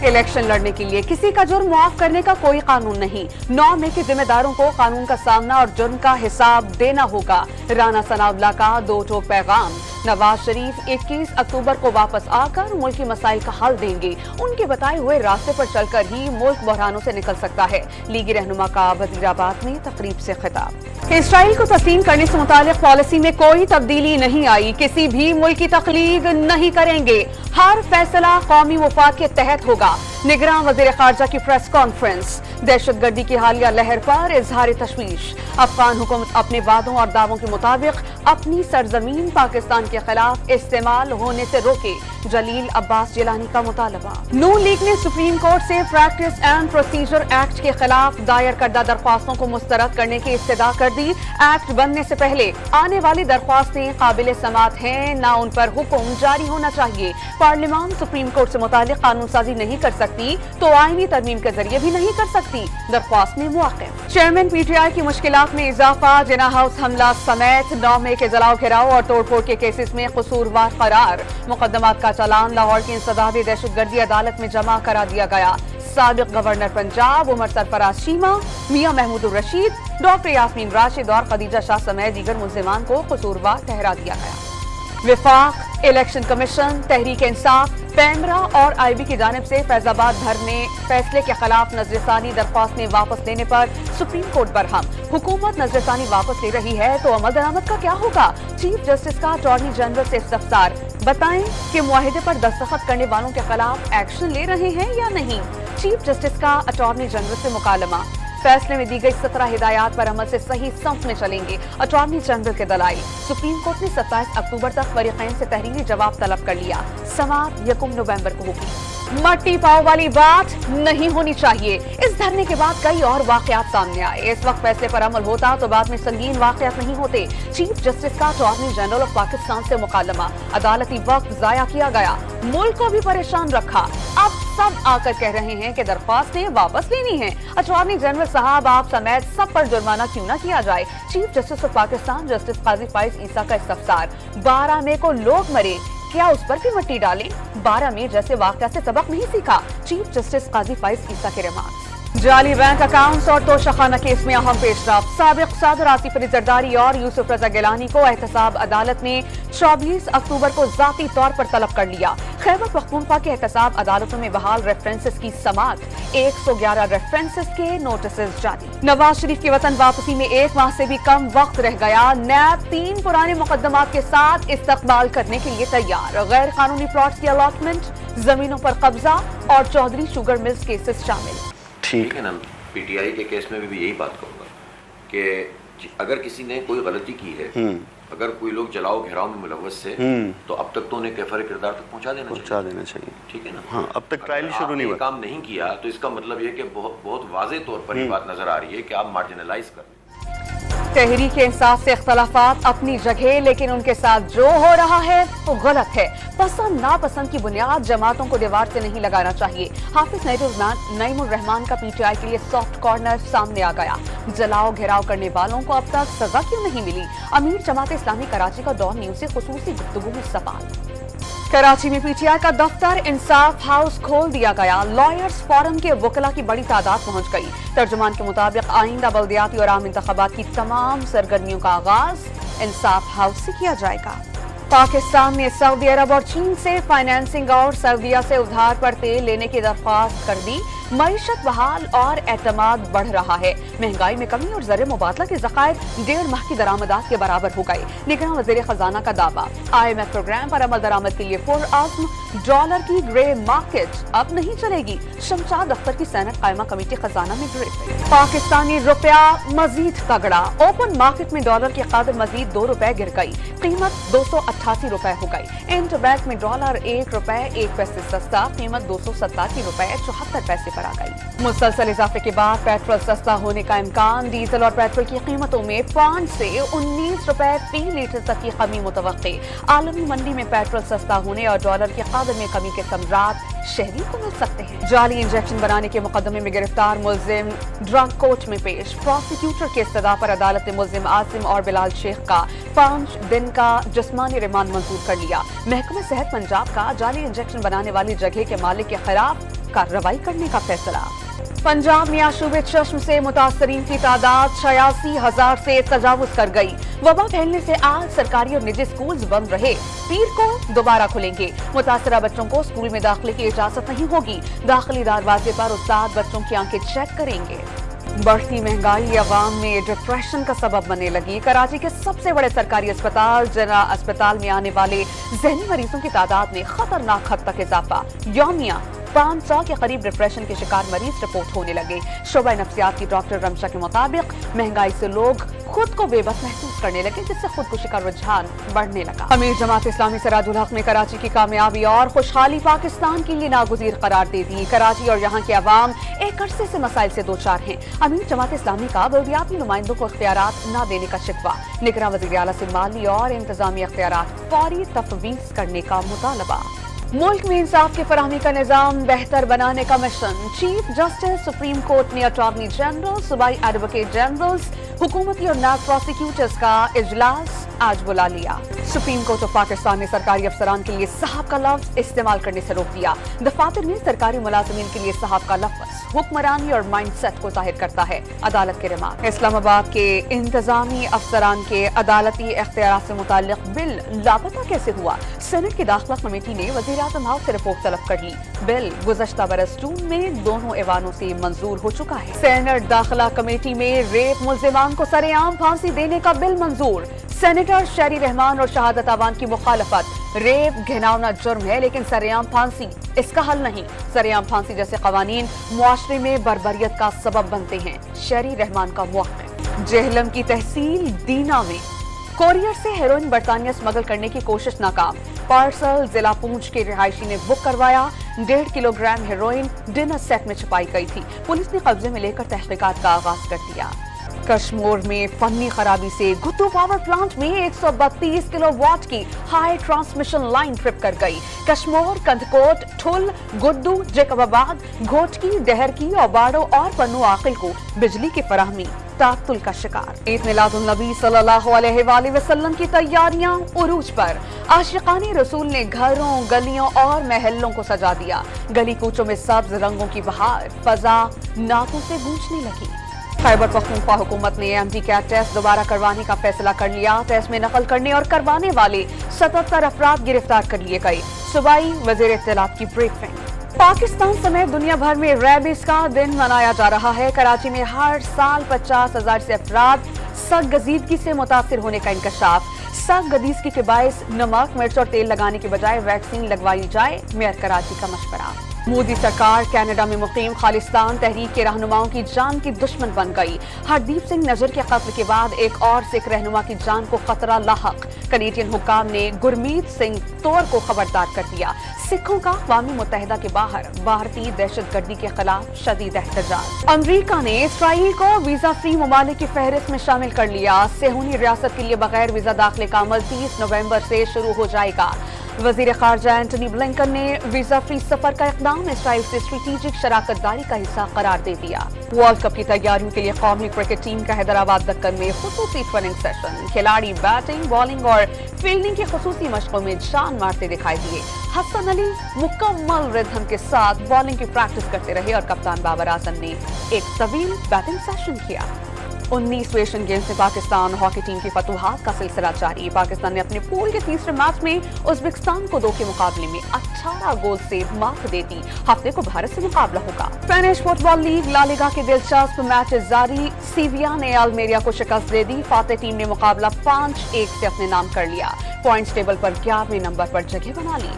Election लड़ने के लिए किसी का जुर्म माफ करने का कोई कानून नहीं। 9 मई के जिम्मेदारों को कानून का सामना और जुर्म का हिसाब देना होगा। राना सनाउल्लाह का 2 टोक पैगाम। नवाज शरीफ 21 अक्टूबर को वापस आकर मुल्की मसाइल का हल देंगे। उनके बताए हुए रास्ते पर चलकर ही मुल्क बहरानों से निकल सकता है। लीगी रहनुमा का वजीराबाद में तकरीब से खिताब। इसराइल को तस्लीम करने से मुतालिक पॉलिसी में कोई तब्दीली नहीं आई। किसी भी मुल्क की तकलीद नहीं करेंगे। हर फैसला कौमी मुफाद के तहत होगा। निगरान वज़ीर ख़ारजा की प्रेस कॉन्फ्रेंस। दहशतगर्दी की हालिया लहर पर इजहार तशवीश। अफगान हुकूमत अपने वादों और दावों के मुताबिक अपनी सरजमीन पाकिस्तान के खिलाफ इस्तेमाल होने से रोके। जलील अब्बास जिलानी का मुतालबा। नून लीग ने सुप्रीम कोर्ट से प्रैक्टिस एंड प्रोसीजर एक्ट के खिलाफ दायर करदा दरख्वास्तों को मुस्तरद करने की इस्तदा कर दी। एक्ट बनने से पहले आने वाली दरख्वास्तें काबिल समात हैं, ना उन पर हुक्म जारी होना चाहिए। पार्लियामान सुप्रीम कोर्ट से मुतालिक कानून साजी नहीं कर सकती तो आईनी तरमीम के जरिए भी नहीं कर सकती। दरख्वास्त में मुआक़िब। चेयरमैन पीटीआई की मुश्किलात में इजाफा। जिना हाउस हमला समेत 9 मई के जलाओ घेराव और तोड़फोड़ के केसेस में कसूरवार करार। मुकदमात का चालान लाहौर की इंसदादी दहशतगर्दी अदालत में जमा करा दिया गया। साबिक गवर्नर पंजाब उमर सरफराज शीमा, मियां महमूद रशीद, डॉक्टर यास्मीन राशिद और खदीजा शाह समेत दीगर मुल्जिमान को कसूरवार ठहरा दिया गया। विफाक, इलेक्शन कमीशन, तहरीक इंसाफ, पैमरा और आईबी की जानिब से फैजाबाद भरने फैसले के खिलाफ नजरसानी दरख्वास्तें वापस लेने पर सुप्रीम कोर्ट बरहम। हुकूमत नजरसानी वापस ले रही है तो अमल दरामद का क्या होगा? चीफ जस्टिस का अटॉर्नी जनरल से इस्तफसार। बताएं कि मुआहिदे पर दस्तखत करने वालों के खिलाफ एक्शन ले रहे हैं या नहीं। चीफ जस्टिस का अटॉर्नी जनरल से मुकालमा। फैसले में दी गई 17 हिदायत पर अमल से सही संफ में चलेंगे। अटॉर्नी जनरल के दलाइल। सुप्रीम कोर्ट ने 27 अक्टूबर तक फरीकैन से तहरीरी जवाब तलब कर लिया। समाअत 1 नवंबर को होगी। मट्टी पाव वाली बात नहीं होनी चाहिए। इस धरने के बाद कई और वाकयात सामने आए। इस वक्त फैसले पर अमल होता तो बाद में संगीन वाकयात नहीं होते। चीफ जस्टिस का अटॉर्नी जनरल ऑफ पाकिस्तान से मुकालमा। अदालती वक्त जाया किया गया, मुल्क को भी परेशान रखा। अब सब आकर कह रहे हैं कि दरख्वास्तें वापस लेनी है। अटॉर्नी जनरल साहब, आप समेत सब पर जुर्माना क्यों न किया जाए? Chief justice of Pakistan justice Qazi Faez Isa का इस्तफसार। 12 मई को लोग मरे, क्या उस पर भी मिट्टी डालें? 12 मई जैसे वाकया से सबक नहीं सीखा? चीफ जस्टिस काजी फाइज ईसा के रिमार्क्स। जाली बैंक अकाउंट्स और तोशाखाना केस में अहम पेशरफ। साबिक सदर आसिफ अली जरदारी और यूसुफ रजा गिलानी को एहतसाब अदालत ने 24 अक्टूबर को जाती तौर पर तलब कर लिया। खैबर पख्तूनख्वा के एहतसाब अदालतों में बहाल रेफरेंसेस की समाअत। 111 रेफरेंसेस के नोटिस जारी। नवाज शरीफ की वतन वापसी में 1 माह से भी कम वक्त रह गया। नैब 3 पुराने मुकदमात के साथ इस्तकबाल करने के लिए तैयार। गैर कानूनी प्लॉट्स की अलॉटमेंट, जमीनों पर कब्जा और चौधरी शुगर मिल्स केसेस शामिल। ठीक है ना। पीटीआई के केस में भी यही बात कहूँगा कि अगर किसी ने कोई गलती की है, अगर कोई लोग जलाओ घेराव में मुलव्वस से, तो अब तक तो उन्हें कैफर किरदार तक पहुंचा देना चाहिए। ठीक है ना। हाँ, अब तक ट्रायल शुरू नहीं हुआ, काम नहीं किया तो इसका मतलब ये कि बहुत वाज़ेह तौर पर ये बात नजर आ रही है कि आप मार्जिनलाइज कर रहे हैं। तहरीक इंसाफ से इख्तलाफात अपनी जगह, लेकिन उनके साथ जो हो रहा है वो गलत है। पसंद नापसंद की बुनियाद जमातों को दीवार से नहीं लगाना चाहिए। हाफिज नईमुर रहमान का पीटीआई के लिए सॉफ्ट कॉर्नर सामने आ गया। जलाओ घेराव करने वालों को अब तक सजा क्यों नहीं मिली? अमीर जमात इस्लामी कराची का डॉन न्यूज से खुसूसी गुफ्तगू में सवाल। कराची में पीटीआई का दफ्तर इंसाफ हाउस खोल दिया गया। लॉयर्स फोरम के वकला की बड़ी तादाद पहुंच गई। तर्जुमान के मुताबिक आइंदा बल्दियाती और आम इंतखाबात की तमाम सरगर्मियों का आगाज इंसाफ हाउस से किया जाएगा। पाकिस्तान ने सऊदी अरब और चीन से फाइनेंसिंग और सऊदीया से उधार पर तेल लेने की दरख्वास्त कर दी। मईशत बहाल और एतमाद बढ़ रहा है। महंगाई में कमी और ज़र मुबादला के ज़खायर 1.5 माह की दरामदात के बराबर हो गए। निगरान वज़ीर खजाना का दावा। IMF प्रोग्राम पर अमल दरामद के लिए पुरअज़्म। डॉलर की ग्रे मार्केट अब नहीं चलेगी। शमशाद अख्तर की सैनत कायमा कमेटी खजाना में गिरफ्तार। पाकिस्तानी रुपया मजीद तगड़ा। ओपन मार्केट में डॉलर की कदर मजीद 2 रुपए गिर गई। कीमत 288 रुपए हो गई। इंटरबैंक में डॉलर 1 रुपए 1 पैसे सस्ता, कीमत 287 रुपए 74 पैसे पर आ गई। मुसलसल इजाफे के बाद पेट्रोल सस्ता होने का इम्कान। डीजल और पेट्रोल की कीमतों में 5 से 19 रुपए फी लीटर तक की कमी मुतवक्के। आलमी मंडी में पेट्रोल सस्ता होने और डॉलर की कदर में कमी के समरात शहरी को मिल सकते हैं। जाली इंजेक्शन बनाने के मुकदमे में गिरफ्तार मुलजिम ड्रग कोर्ट में पेश। प्रोसिक्यूटर के इस्तदा पर अदालत ने मुलजिम आसिम और बिलाल शेख का 5 दिन का जिस्मानी रिमांड मंजूर कर लिया। महकमा सेहत पंजाब का जाली इंजेक्शन बनाने वाली जगह के मालिक के खिलाफ कार्रवाई करने का फैसला। पंजाब में आशूबे चश्म से मुतासरीन की तादाद 86,000 से तजावुज कर गई। वबा फैलने से आज सरकारी और निजी स्कूल बंद रहे, पीर को दोबारा खुलेंगे। मुतासरा बच्चों को स्कूल में दाखिले की इजाजत नहीं होगी। दाखिली दरवाजे पर उस्ताद बच्चों की आंखें चेक करेंगे। बढ़ती महंगाई अवाम में डिप्रेशन का सबब बनने लगी। कराची के सबसे बड़े सरकारी अस्पताल जना अस्पताल में आने वाले जहनी मरीजों की तादाद में खतरनाक हद तक इजाफा। यौमिया 500 के करीब डिप्रेशन के शिकार मरीज रिपोर्ट होने लगे। शोबा नफ्सियात की डॉक्टर रमशा के मुताबिक महंगाई से लोग खुद को बेबस महसूस करने लगे, जिससे खुदकुशी का रुझान बढ़ने लगा। अमीर जमात इस्लामी सिराजुल हक ने कराची की कामयाबी और खुशहाली पाकिस्तान के लिए नागुज़ीर करार दे दी। कराची और यहाँ के अवाम एक अरसे से मसाइल से दो चार हैं। अमीर जमात इस्लामी का बल्दियाती नुमाइंदों को इख्तियारात न देने का शिकवा। निगरां वज़ीर आला से माली और इंतजामी इख्तियारात फौरी तफवीज़ करने का मुतालबा। मुल्क में इंसाफ की फराहमी का निजाम बेहतर बनाने का mission. Chief justice supreme court ने अटॉर्नी जनरल, सूबाई एडवोकेट जनरल्स, हुकूमती और नायब प्रोसिक्यूटर्स का इजलास आज बुला लिया। सुप्रीम कोर्ट ऑफ पाकिस्तान ने सरकारी अफसरान के लिए साहब का लफ्ज इस्तेमाल करने से रोक दिया। दफातर में सरकारी मुलाजिमीन के लिए साहब का लफ्ज हुक्मरानी और माइंडसेट को जाहिर करता है। अदालत के रिमार्क। इस्लामाबाद के इंतजामी अफसरान के अदालती इख्तियारात से मुताल्लिक बिल लापता कैसे हुआ? सेनेट की दाखिला कमेटी ने वज़ीर आज़म हाउस से रिपोर्ट तलब कर ली। बिल गुज़श्ता बरस जून में दोनों ऐवानों से मंजूर हो चुका है। सेनेट दाखिला कमेटी में रेप मुल्ज़िमान को सरेआम फांसी देने का बिल मंजूर। सेनेटर शेरी रहमान और शहादत अवान की मुखालफत। रेप घिनौना जुर्म है, लेकिन सरेआम फांसी इसका हल नहीं। सरेआम फांसी जैसे कवानीन मुआशरे में बर्बरियत का सबब बनते हैं। शेरी रहमान का मौक़िफ़। जेहलम की तहसील दीना में कोरियर से हेरोइन बरतानिया स्मगल करने की कोशिश नाकाम। पार्सल जिला पूंछ के रिहायशी ने बुक करवाया। 1.5 किलोग्राम हेरोइन डिनर सेट में छुपाई गई थी। पुलिस ने कब्जे में लेकर तहकीकात का आगाज कर दिया। कश्मीर में फनी खराबी से गुत्तू पावर प्लांट में 132 किलोवाट की हाई ट्रांसमिशन लाइन ट्रिप कर गई। कश्मीर, कंदकोट, ठुल, गुड्डू, जैकबाबाद, घोटकी, डहरकी, ओबाड़ो और पन्नू आकिल को बिजली की फराहमी तातुल का शिकार। ईद मिलादुन नबी सल्लल्लाहु अलैहि वसल्लम की तैयारियां उरूज पर। आशिकाने रसूल ने घरों, गलियों और महलों को सजा दिया। गली कूचों में सब्ज रंगों की बहार, फजा नाकों से गूंजने लगी। खैबर पख्तूनख्वा हुकूमत ने एमडी कैट टेस्ट दोबारा करवाने का फैसला कर लिया। टेस्ट में नकल करने और करवाने वाले 77 अफराद गिरफ्तार कर लिए गए। सूबाई वज़ीर इत्तलात की ब्रीफिंग। पाकिस्तान समेत दुनिया भर में रेबीज का दिन मनाया जा रहा है। कराची में हर साल 50,000 से अफराद सगगजीदगी से मुतासिर होने का इंकशाफ। सगगजीदगी के बायस नमक, मिर्च और तेल लगाने के बजाय वैक्सीन लगवाई जाए, मेयर कराची का मशवरा। मोदी सरकार कनाडा में मुकीम खालिस्तान तहरीक के रहनुमाओं की जान की दुश्मन बन गई। हरदीप सिंह नजर के कत्ल के बाद एक और सिख रहनुमा की जान को खतरा लाहक। कनेडियन हुक्काम ने गुरमीत सिंह तोर को खबरदार कर दिया। सिखों का अक़वामी मुत्तहिदा के बाहर भारतीय दहशतगर्दी के खिलाफ शदीद एहतजाज। अमरीका ने इसराइल को वीजा फ्री ममालिक की फहरिस्त में शामिल कर लिया। सेहूनी रियासत के लिए बगैर वीजा दाखिले का अमल 30 नवंबर से शुरू हो जाएगा। वजीर खारजा एंटनी ब्लिंकन ने वीजा फ्री सफर का इक़दाम इसराइल से स्ट्रेटेजिक शराकतदारी का हिस्सा करार दे दिया। वर्ल्ड कप की तैयारियों के लिए कौमी क्रिकेट टीम का हैदराबाद दक्कन में खुसूसी ट्रेनिंग सेशन। खिलाड़ी बैटिंग, बॉलिंग और फील्डिंग की खुसूसी मशकों में जान मारते दिखाई दिए। हसन अली मुकम्मल रिदम के साथ बॉलिंग की प्रैक्टिस करते रहे और कप्तान बाबर आजम ने एक तवील बैटिंग सेशन किया। 19वें एशियन गेम्स में पाकिस्तान हॉकी टीम की फतूहात का सिलसिला जारी। पाकिस्तान ने अपने पूल के तीसरे मैच में उज़्बेकिस्तान को 2 के मुकाबले में 18 गोल से मात दे दी। हफ्ते को भारत से मुकाबला होगा। Spanish football league La Liga के दिलचस्प मैचेस जारी। सीविया ने अल्मेरिया को शिकस्त दे दी। फातेह टीम ने मुकाबला 5-1 से अपने नाम कर लिया। पॉइंट्स टेबल पर 11वें नंबर पर जगह बना ली।